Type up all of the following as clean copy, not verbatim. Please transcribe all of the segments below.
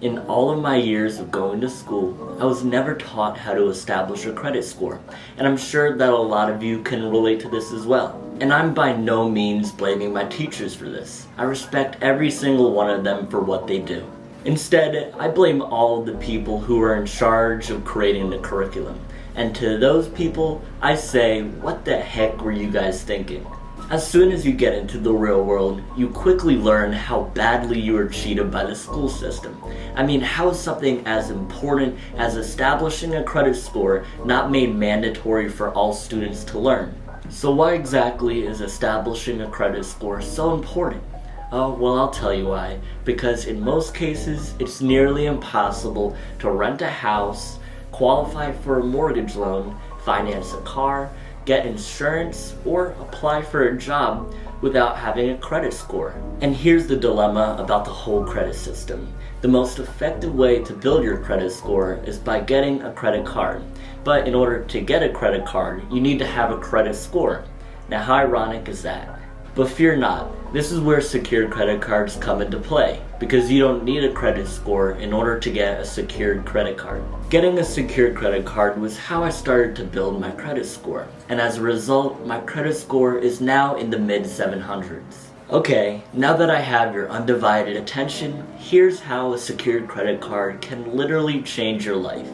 In all of my years of going to school, I was never taught how to establish a credit score, and I'm sure that a lot of you can relate to this as well. And I'm by no means blaming my teachers for this. I respect every single one of them for what they do. Instead, I blame all of the people who are in charge of creating the curriculum. And to those people, I say, what the heck were you guys thinking? As soon as you get into the real world, you quickly learn how badly you were cheated by the school system. I mean, how is something as important as establishing a credit score not made mandatory for all students to learn? So why exactly is establishing a credit score so important? Oh, well, I'll tell you why. Because in most cases, it's nearly impossible to rent a house, qualify for a mortgage loan, finance a car, get insurance, or apply for a job without having a credit score. And here's the dilemma about the whole credit system. The most effective way to build your credit score is by getting a credit card. But in order to get a credit card, you need to have a credit score. Now, how ironic is that? But fear not, this is where secured credit cards come into play, because you don't need a credit score in order to get a secured credit card. Getting a secured credit card was how I started to build my credit score, and as a result, my credit score is now in the mid 700s. Okay, now that I have your undivided attention, here's how a secured credit card can literally change your life.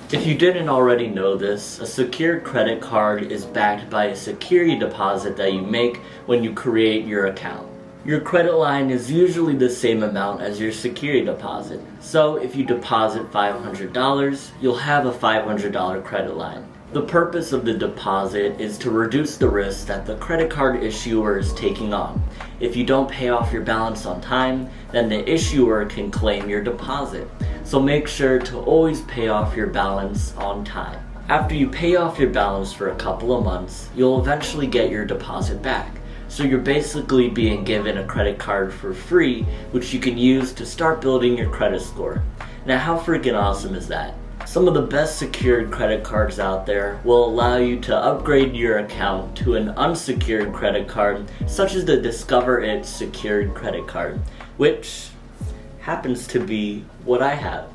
If you didn't already know this, a secured credit card is backed by a security deposit that you make when you create your account. Your credit line is usually the same amount as your security deposit. So if you deposit $500, you'll have a $500 credit line. The purpose of the deposit is to reduce the risk that the credit card issuer is taking on. If you don't pay off your balance on time, then the issuer can claim your deposit. So make sure to always pay off your balance on time. After you pay off your balance for a couple of months, you'll eventually get your deposit back. So you're basically being given a credit card for free, which you can use to start building your credit score. Now, how freaking awesome is that? Some of the best secured credit cards out there will allow you to upgrade your account to an unsecured credit card, such as the Discover It secured credit card, which happens to be what I have.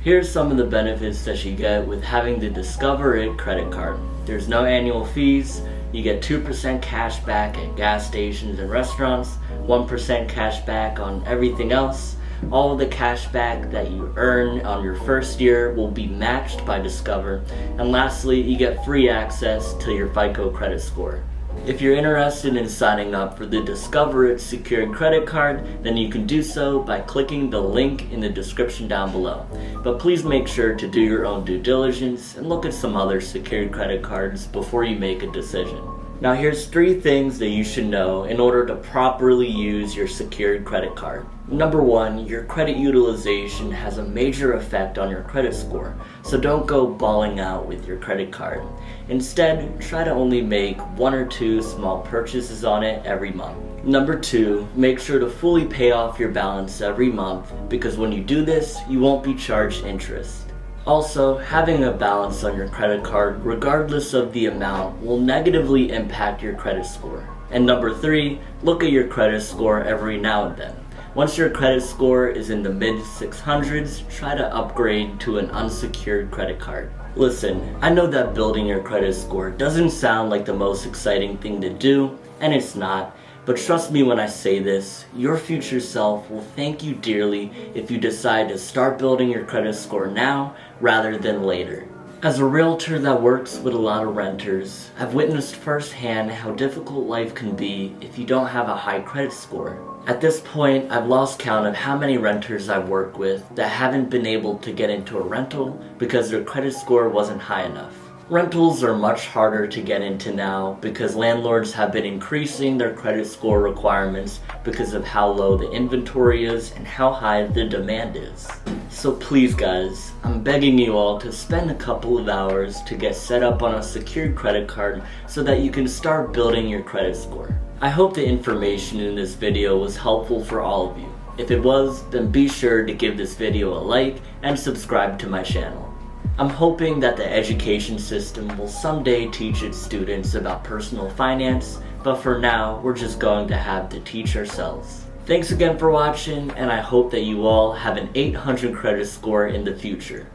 Here's some of the benefits that you get with having the Discover It credit card. There's no annual fees, you get 2% cash back at gas stations and restaurants, 1% cash back on everything else. All of the cash back that you earn on your first year will be matched by Discover. And lastly, you get free access to your FICO credit score. If you're interested in signing up for the Discover It secured credit card, then you can do so by clicking the link in the description down below. But please make sure to do your own due diligence and look at some other secured credit cards before you make a decision. Now here's 3 things that you should know in order to properly use your secured credit card. Number 1, your credit utilization has a major effect on your credit score, so don't go balling out with your credit card. Instead, try to only make 1 or 2 small purchases on it every month. Number 2, make sure to fully pay off your balance every month, because when you do this, you won't be charged interest. Also, having a balance on your credit card, regardless of the amount, will negatively impact your credit score. And number 3, look at your credit score every now and then. Once your credit score is in the mid 600s, try to upgrade to an unsecured credit card. Listen, I know that building your credit score doesn't sound like the most exciting thing to do, and it's not. But trust me when I say this, your future self will thank you dearly if you decide to start building your credit score now rather than later. As a realtor that works with a lot of renters, I've witnessed firsthand how difficult life can be if you don't have a high credit score. At this point, I've lost count of how many renters I've worked with that haven't been able to get into a rental because their credit score wasn't high enough. Rentals are much harder to get into now because landlords have been increasing their credit score requirements because of how low the inventory is and how high the demand is. So please guys, I'm begging you all to spend a couple of hours to get set up on a secured credit card so that you can start building your credit score. I hope the information in this video was helpful for all of you. If it was, then be sure to give this video a like and subscribe to my channel. I'm hoping that the education system will someday teach its students about personal finance, but for now, we're just going to have to teach ourselves. Thanks again for watching, and I hope that you all have an 800 credit score in the future.